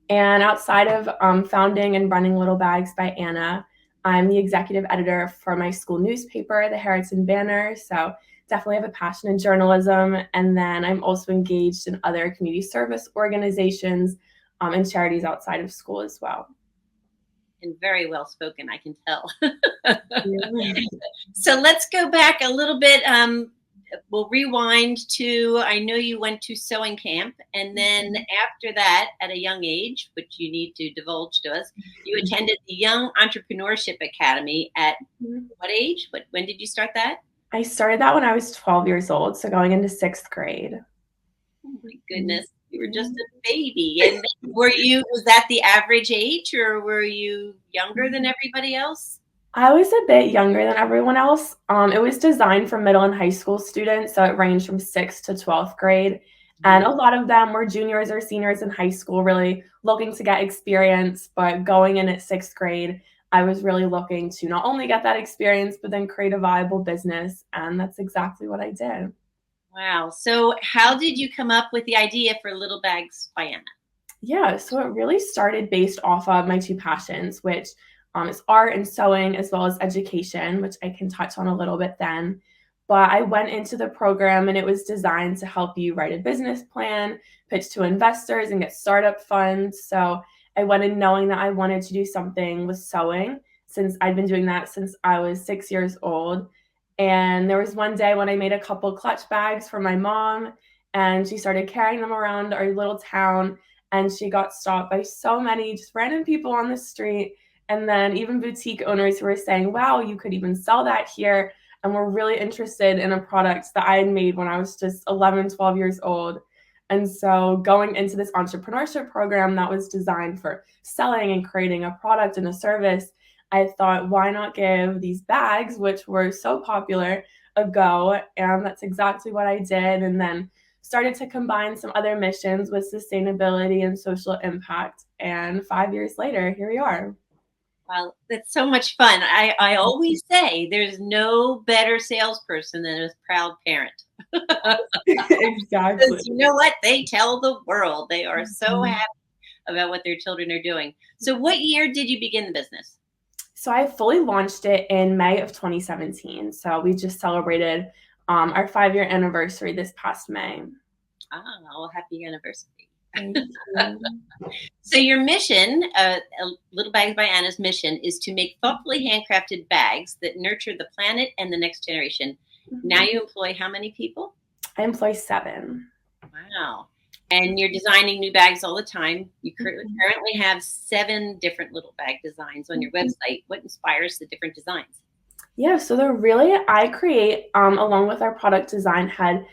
And outside of founding and running Little Bags by Anna, I'm the executive editor for my school newspaper, the Harrison Banner, so definitely have a passion in journalism. And then I'm also engaged in other community service organizations and charities outside of school as well. And very well spoken, I can tell. So let's go back a little bit. We'll rewind to, I know you went to sewing camp, and then after that, at a young age, which you need to divulge to us, you attended the Young Entrepreneurship Academy at what age? When did you start that? I started that when I was 12 years old, so going into 6th grade. Oh my goodness. You were just a baby. And was that the average age, or were you younger than everybody else? I was a bit younger than everyone else. It was designed for middle and high school students, so it ranged from 6th to 12th grade. And a lot of them were juniors or seniors in high school, really looking to get experience. But going in at 6th grade, I was really looking to not only get that experience, but then create a viable business. And that's exactly what I did. Wow. So how did you come up with the idea for Little Bags by Anna? Yeah, so it really started based off of my two passions, which is art and sewing, as well as education, which I can touch on a little bit then. But I went into the program and it was designed to help you write a business plan, pitch to investors, and get startup funds. So I went in knowing that I wanted to do something with sewing, since I'd been doing that since I was 6 years old. And there was one day when I made a couple clutch bags for my mom, and she started carrying them around our little town, and she got stopped by so many just random people on the street, and then even boutique owners who were saying, wow, you could even sell that here, and were really interested in a product that I had made when I was just 11, 12 years old. And so going into this entrepreneurship program that was designed for selling and creating a product and a service, I thought, why not give these bags, which were so popular, a go? And that's exactly what I did. And then started to combine some other missions with sustainability and social impact. And 5 years later, here we are. Well, it's so much fun. I always say there's no better salesperson than a proud parent. Exactly. You know what? They tell the world. They are so happy about what their children are doing. So what year did you begin the business? So I fully launched it in May of 2017. So we just celebrated our 5-year anniversary this past May. Well, happy anniversary. Thank you. So your mission, Little Bags by Anna's mission, is to make thoughtfully handcrafted bags that nurture the planet and the next generation. Now you employ how many people? I employ 7. Wow. And you're designing new bags all the time. You currently have 7 different little bag designs on your website. What inspires the different designs? Yeah, so I create, along with our product design head,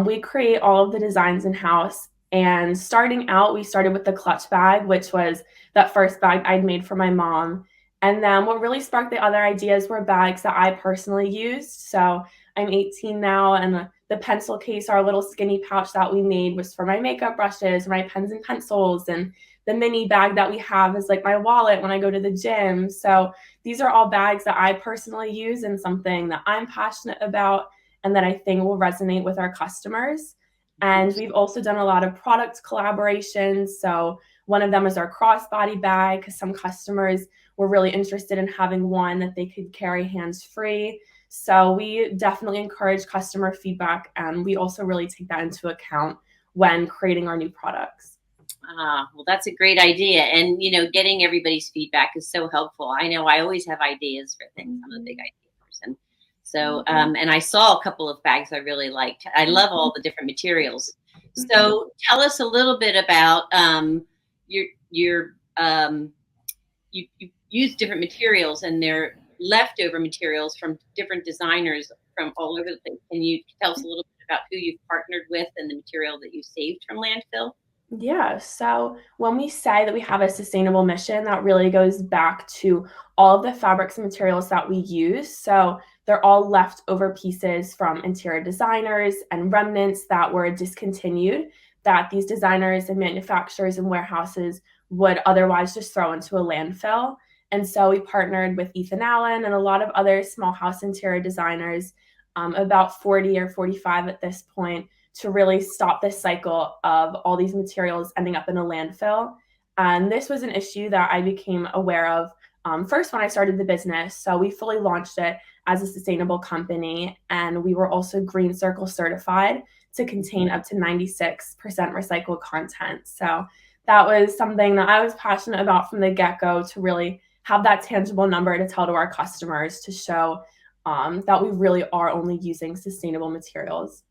we create all of the designs in-house. And starting out, we started with the clutch bag, which was that first bag I'd made for my mom. And then what really sparked the other ideas were bags that I personally used. So I'm 18 now, and the pencil case, our little skinny pouch that we made, was for my makeup brushes, my pens and pencils, and the mini bag that we have is like my wallet when I go to the gym. So these are all bags that I personally use and something that I'm passionate about and that I think will resonate with our customers. And we've also done a lot of product collaborations. So one of them is our crossbody bag, because some customers were really interested in having one that they could carry hands-free. So we definitely encourage customer feedback, and we also really take that into account when creating our new products. Well, that's a great idea. And, getting everybody's feedback is so helpful. I know I always have ideas for things. I'm a big idea person. So, and I saw a couple of bags I really liked. I love all the different materials. So tell us a little bit about you use different materials, and they're leftover materials from different designers from all over the place. Can you tell us a little bit about who you've partnered with and the material that you saved from landfill? Yeah, so when we say that we have a sustainable mission, that really goes back to all of the fabrics and materials that we use. So they're all leftover pieces from interior designers and remnants that were discontinued, that these designers and manufacturers and warehouses would otherwise just throw into a landfill. And so we partnered with Ethan Allen and a lot of other small house interior designers, about 40 or 45 at this point, to really stop this cycle of all these materials ending up in a landfill. And this was an issue that I became aware of first when I started the business. So we fully launched it as a sustainable company, and we were also Green Circle certified to contain up to 96% recycled content. So that was something that I was passionate about from the get-go, to really have that tangible number to tell to our customers, to show that we really are only using sustainable materials.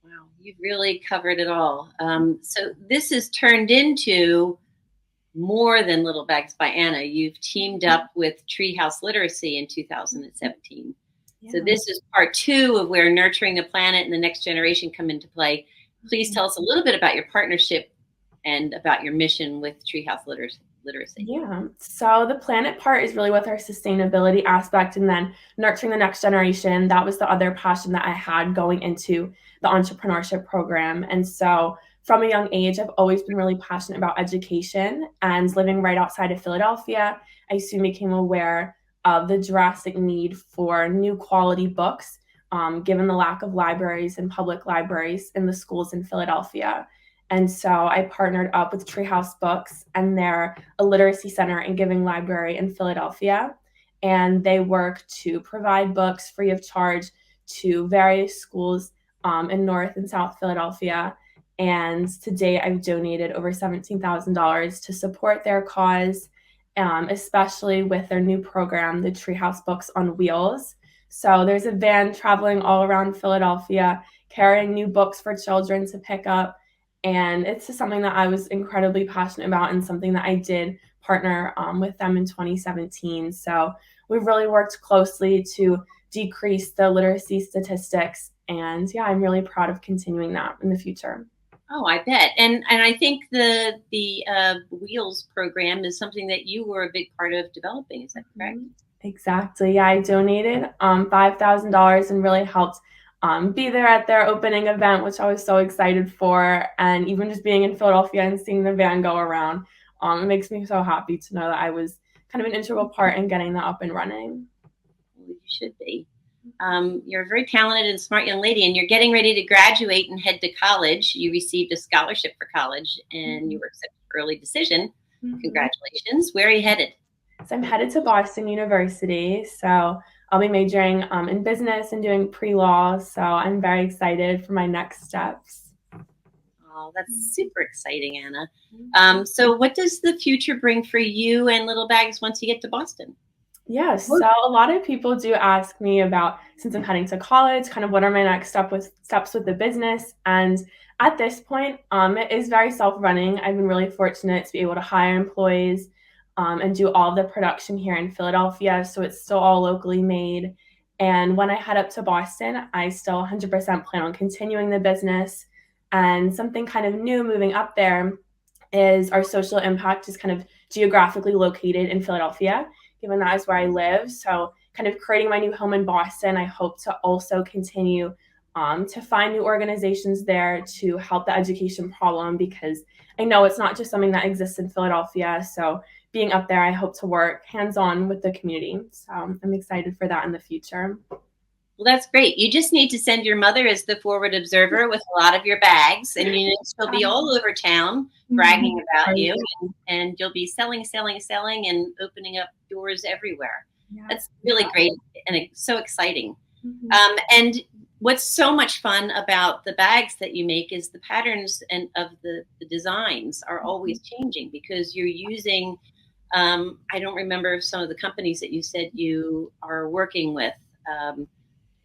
Wow, you've really covered it all. So this has turned into more than Little Bags by Anna. You've teamed up with Treehouse Literacy in 2017. Yeah. So this is part 2 of where nurturing the planet and the next generation come into play. Please tell us a little bit about your partnership and about your mission with Treehouse Literacy. Yeah, so the planet part is really with our sustainability aspect, and then nurturing the next generation. That was the other passion that I had going into the entrepreneurship program. And so from a young age, I've always been really passionate about education, and living right outside of Philadelphia, I soon became aware of the drastic need for new quality books, given the lack of libraries and public libraries in the schools in Philadelphia. And so I partnered up with Treehouse Books, and they're a literacy center and giving library in Philadelphia. And they work to provide books free of charge to various schools in North and South Philadelphia. And to date, I've donated over $17,000 to support their cause, especially with their new program, the Treehouse Books on Wheels. So there's a van traveling all around Philadelphia, carrying new books for children to pick up. And it's just something that I was incredibly passionate about, and something that I did partner with them in 2017. So we've really worked closely to decrease the literacy statistics. And yeah, I'm really proud of continuing that in the future. Oh, I bet. And I think the Wheels program is something that you were a big part of developing. Is that correct? Exactly. Yeah, I donated $5,000 and really helped be there at their opening event, which I was so excited for. And even just being in Philadelphia and seeing the van go around, it makes me so happy to know that I was kind of an integral part in getting that up and running. Well, you should be. You're a very talented and smart young lady, and you're getting ready to graduate and head to college. You received a scholarship for college, and you were accepted for early decision. Congratulations. Where are you headed? So I'm headed to Boston University. So I'll be majoring in business and doing pre-law. So I'm very excited for my next steps. Oh, that's super exciting, Anna. So what does the future bring for you and Little Bags once you get to Boston? Yes, so a lot of people do ask me about, since I'm heading to college, kind of what are my next steps with the business. And at this point, it is very self-running. I've been really fortunate to be able to hire employees and do all the production here in Philadelphia. So it's still all locally made. And when I head up to Boston, I still 100% plan on continuing the business. And something kind of new moving up there is our social impact is kind of geographically located in Philadelphia, given that is where I live. So kind of creating my new home in Boston, I hope to also continue to find new organizations there to help the education problem, because I know it's not just something that exists in Philadelphia. So being up there, I hope to work hands-on with the community. So I'm excited for that in the future. Well, that's great. You just need to send your mother as the forward observer with a lot of your bags, and she'll be all over town bragging about you, and you'll be selling, and opening up doors everywhere. Yeah, that's really great and so exciting. And what's so much fun about the bags that you make is the patterns and of the designs are always changing, because you're using, I don't remember some of the companies that you said you are working with,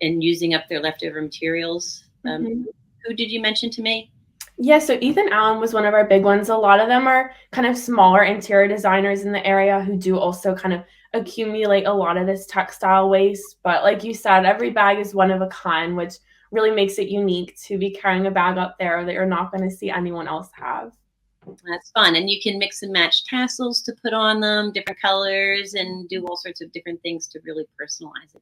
and using up their leftover materials. Who did you mention to me? Yeah, so Ethan Allen was one of our big ones. A lot of them are kind of smaller interior designers in the area who do also kind of accumulate a lot of this textile waste. But like you said, every bag is one of a kind, which really makes it unique to be carrying a bag up there that you're not going to see anyone else have. That's fun. And you can mix and match tassels to put on them, different colors, and do all sorts of different things to really personalize it.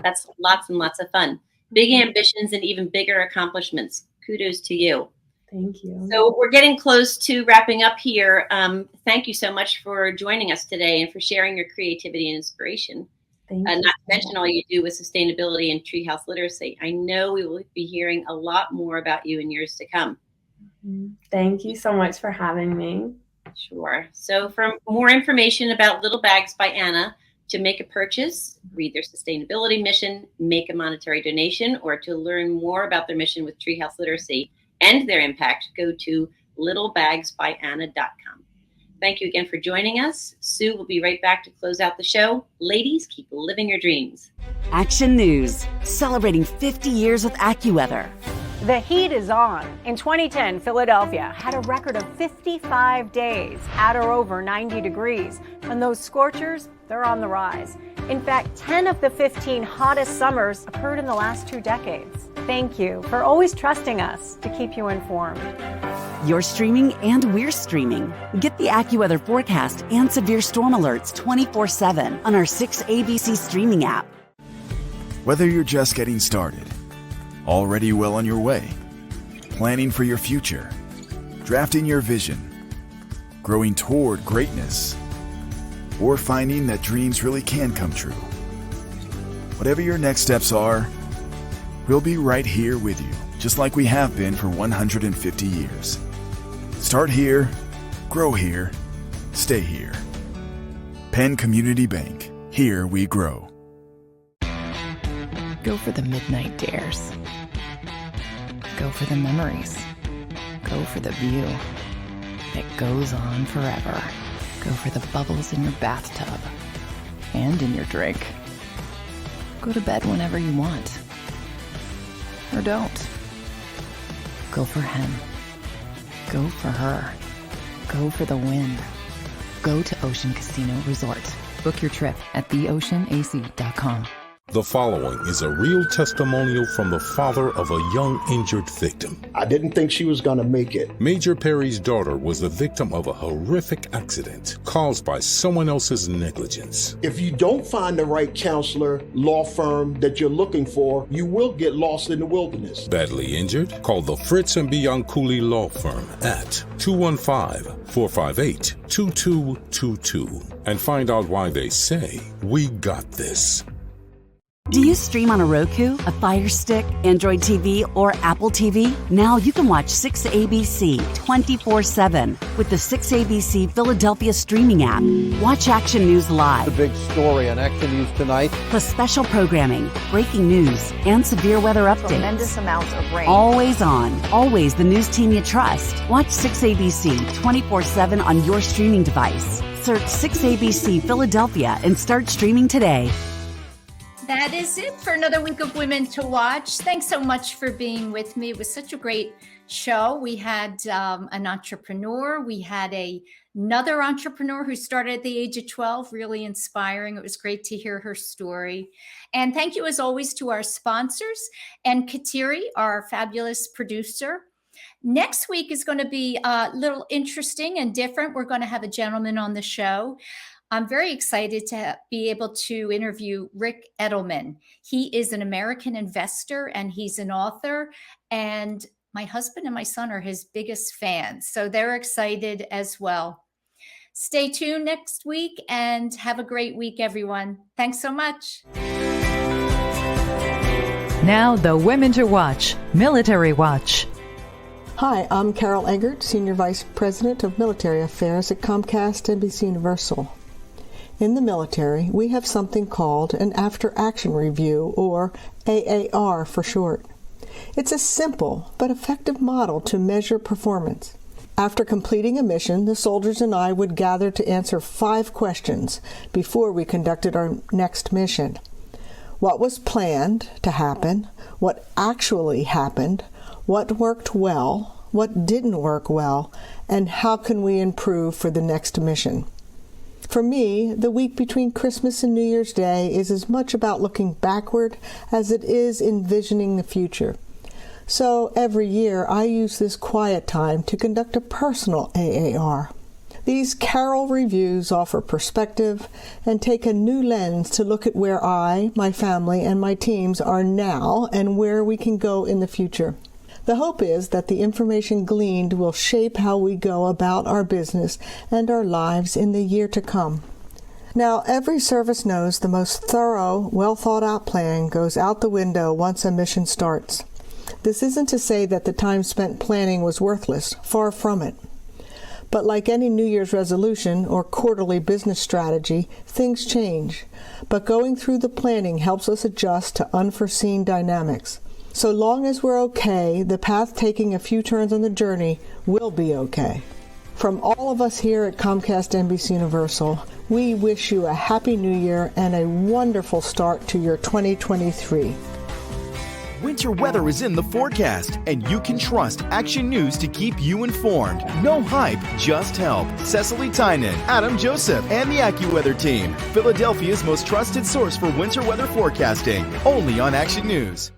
That's lots and lots of fun. Big ambitions and even bigger accomplishments. Kudos to you. Thank you. So we're getting close to wrapping up here. Thank you so much for joining us today and for sharing your creativity and inspiration. Not to mention all you do with sustainability and treehouse literacy. I know we will be hearing a lot more about you in years to come. Thank you so much for having me. Sure. So for more information about Little Bags by Anna, to make a purchase, read their sustainability mission, make a monetary donation, or to learn more about their mission with treehouse literacy and their impact, go to littlebagsbyanna.com. Thank you again for joining us. Sue will be right back to close out the show. Ladies, keep living your dreams. Action News, celebrating 50 years with AccuWeather. The heat is on. In 2010, Philadelphia had a record of 55 days at or over 90 degrees. And those scorchers, they're on the rise. In fact, 10 of the 15 hottest summers occurred in the last 2 decades. Thank you for always trusting us to keep you informed. You're streaming and we're streaming. Get the AccuWeather forecast and severe storm alerts 24/7 on our 6ABC streaming app. Whether you're just getting started, already well on your way, planning for your future, drafting your vision, growing toward greatness, or finding that dreams really can come true. Whatever your next steps are, we'll be right here with you, just like we have been for 150 years. Start here, grow here, stay here. Penn Community Bank, here we grow. Go for the midnight dares. Go for the memories. Go for the view that goes on forever. Go for the bubbles in your bathtub and in your drink. Go to bed whenever you want. Or don't. Go for him. Go for her. Go for the win. Go to Ocean Casino Resort. Book your trip at theoceanac.com. The following is a real testimonial from the father of a young injured victim. I didn't think she was going to make it. Major Perry's daughter was the victim of a horrific accident caused by someone else's negligence. If you don't find the right counselor, law firm that you're looking for, you will get lost in the wilderness. Badly injured? Call the Fritz and Bianculli Law Firm at 215-458-2222 and find out why they say, "We got this." Do you stream on a Roku, a Fire Stick, Android TV, or Apple TV? Now you can watch 6ABC 24/7 with the 6ABC Philadelphia streaming app. Watch Action News live. The big story on Action News tonight. Plus special programming, breaking news, and severe weather updates. Tremendous amounts of rain. Always on. Always the news team you trust. Watch 6ABC 24/7 on your streaming device. Search 6ABC Philadelphia and start streaming today. That is it for another week of Women to Watch. Thanks so much for being with me. It was such a great show. We had an entrepreneur. We had another entrepreneur who started at the age of 12, really inspiring. It was great to hear her story. And thank you, as always, to our sponsors and Kateri, our fabulous producer. Next week is going to be a little interesting and different. We're going to have a gentleman on the show. I'm very excited to be able to interview Rick Edelman. He is an American investor and he's an author, and my husband and my son are his biggest fans, so they're excited as well. Stay tuned next week and have a great week, everyone. Thanks so much. Now, the Women to Watch, Military Watch. Hi, I'm Carol Eggert, Senior Vice President of Military Affairs at Comcast NBC Universal. In the military, we have something called an After Action Review, or AAR for short. It's a simple but effective model to measure performance. After completing a mission, the soldiers and I would gather to answer 5 questions before we conducted our next mission. What was planned to happen? What actually happened? What worked well? What didn't work well? And how can we improve for the next mission? For me, the week between Christmas and New Year's Day is as much about looking backward as it is envisioning the future. So every year I use this quiet time to conduct a personal AAR. These Carol reviews offer perspective and take a new lens to look at where I, my family, and my teams are now and where we can go in the future. The hope is that the information gleaned will shape how we go about our business and our lives in the year to come. Now, every service knows the most thorough, well-thought-out plan goes out the window once a mission starts. This isn't to say that the time spent planning was worthless, far from it. But like any New Year's resolution or quarterly business strategy, things change. But going through the planning helps us adjust to unforeseen dynamics. So long as we're okay, the path taking a few turns on the journey will be okay. From all of us here at Comcast NBC Universal, we wish you a happy new year and a wonderful start to your 2023. Winter weather is in the forecast, and you can trust Action News to keep you informed. No hype, just help. Cecily Tynan, Adam Joseph, and the AccuWeather team. Philadelphia's most trusted source for winter weather forecasting. Only on Action News.